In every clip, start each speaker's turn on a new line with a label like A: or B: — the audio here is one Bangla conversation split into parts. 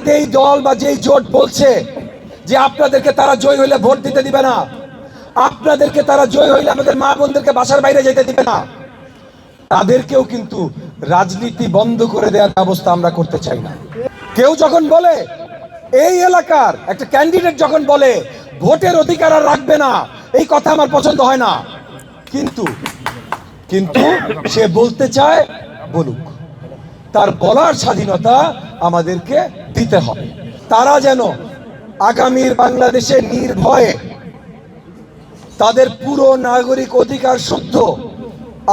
A: যেই দল বা যেই জোট বলছে যে আপনাদেরকে তারা জয় হইলে ভোট দিতে দিবে না, আপনাদেরকে তারা জয় হইলে আমাদের মা বোনদেরকে বাসার বাইরে যেতে দিবে না, তাদেরকেও কিন্তু রাজনীতি বন্ধ করে দেওয়ার ব্যবস্থা আমরা করতে চাই না। কেউ যখন বলে, এই এলাকার একটা ক্যান্ডিডেট যখন বলে ভোটের অধিকার আর রাখবে না, এই কথা আমার পছন্দ হয় না। কিন্তু কিন্তু সে বলতে চায়, বলুক, তার বলার স্বাধীনতা আমাদেরকে দিতে হবে। তারা যেন আগামীর বাংলাদেশে নির্ভয়ে তাদের পুরো নাগরিক অধিকার শুদ্ধ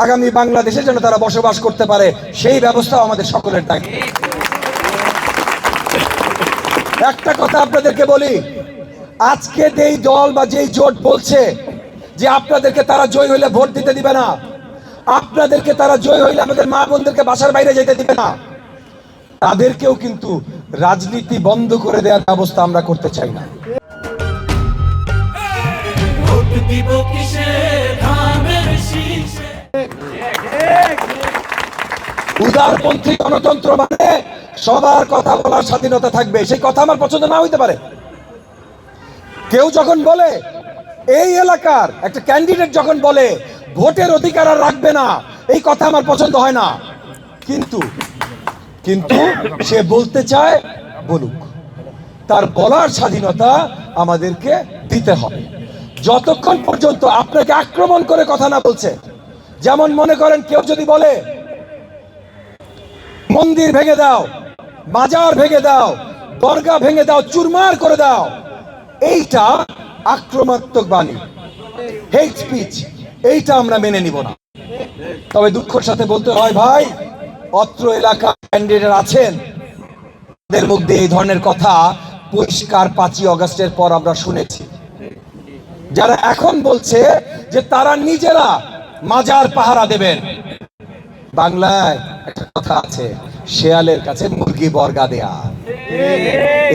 A: আগামী বাংলাদেশে যেন তারা বসবাস করতে পারে, সেই ব্যবস্থা আমাদের সকলের দায়িত্ব। একটা কথা আপনাদেরকে বলি, আজকে যেই দল বা যেই জোট বলছে যে আপনাদেরকে তারা জয় হইলে ভোট দিতে দিবে না, আপনাদেরকে তারা জয় হইলে আমাদের মা বোনদেরকে বাসার বাইরে যেতে দিবে না, তাদেরকেও কিন্তু রাজনীতি বন্ধ করে দেওয়ার ব্যবস্থা আমরা করতে চাই না। উদারপন্থী গণতন্ত্র মানে সবার কথা বলার স্বাধীনতা থাকবে, সেই কথা আমার পছন্দ না হইতে পারে। কেউ যখন বলে, এই এলাকার একটা ক্যান্ডিডেট যখন বলে ভোটের অধিকার আর রাখবে না, এই কথা আমার পছন্দ হয় না। কিন্তু কিন্তু সে বলতে চায়, বলুক, তার বলার স্বাধীনতা আমাদেরকে দিতে হবে। যতক্ষণ পর্যন্ত আপনাকে আক্রমণ করে কথা না বলছে, যেমন মনে করেন কেউ যদি বলে মন্দির ভেঙে দাও, মাজার ভেঙে দাও, দরগা ভেঙে দাও, চুরমার করে দাও, এইটা আক্রমণাত্মক বাণী, হেট স্পিচ, এইটা আমরা মেনে নিব না। তবে দুঃখের সাথে বলতে হয়, ভাই, অত্র এলাকা ক্যান্ডিডেট আছেন, তাদের মুখ দিয়ে এই ধরনের কথা পরিষ্কার 5ই আগস্টের পর আমরা শুনেছি। যারা এখন বলছে যে তারা নিজেরা মাজার পাহারা দেবেন, বাংলায় একটা কথা আছে, শেয়ালের কাছে মুরগি বর্গা দেয়া।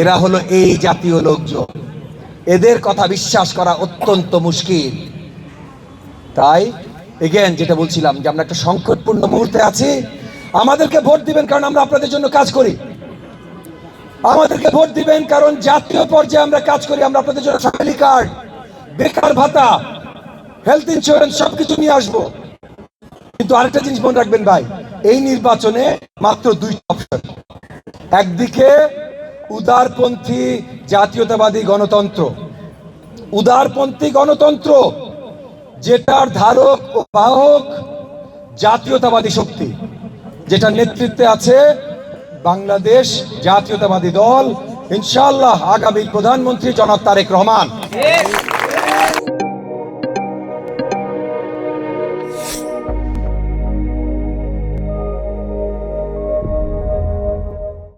A: এরা হলো এই জাতীয় লোকজন, এদের কথা বিশ্বাস করা অত্যন্ত মুশকিল। তাই এগেন যেটা বলছিলাম যে আমরা একটা সংকটপূর্ণ মুহূর্তে আছি। আমাদেরকে ভোট দিবেন কারণ আমরা আপনাদের জন্য কাজ করি, আমাদেরকে ভোট দিবেন কারণ জাতীয় পর্যায়ে আমরা কাজ করি, আমরা আপনাদের জন্য ফ্যামিলি কার্ড, বেকার ভাতা, হেলথ ইন্স্যুরেন্স সবকিছু নিয়ে আসবো। কিন্তু আরেকটা জিনিস মনে রাখবেন ভাই, এই নির্বাচনে মাত্র 2টা অপশন। একদিকে উদারপন্থী জাতীয়তাবাদী গণতন্ত্র, উদারপন্থী গণতন্ত্র যেটার ধারক ও বাহক জাতীয়তাবাদী শক্তি, যেটা নেতৃত্বে আছে বাংলাদেশ জাতীয়তাবাদী দল, ইনশাআল্লাহ আগামী প্রধানমন্ত্রী জনাব তারেক রহমান।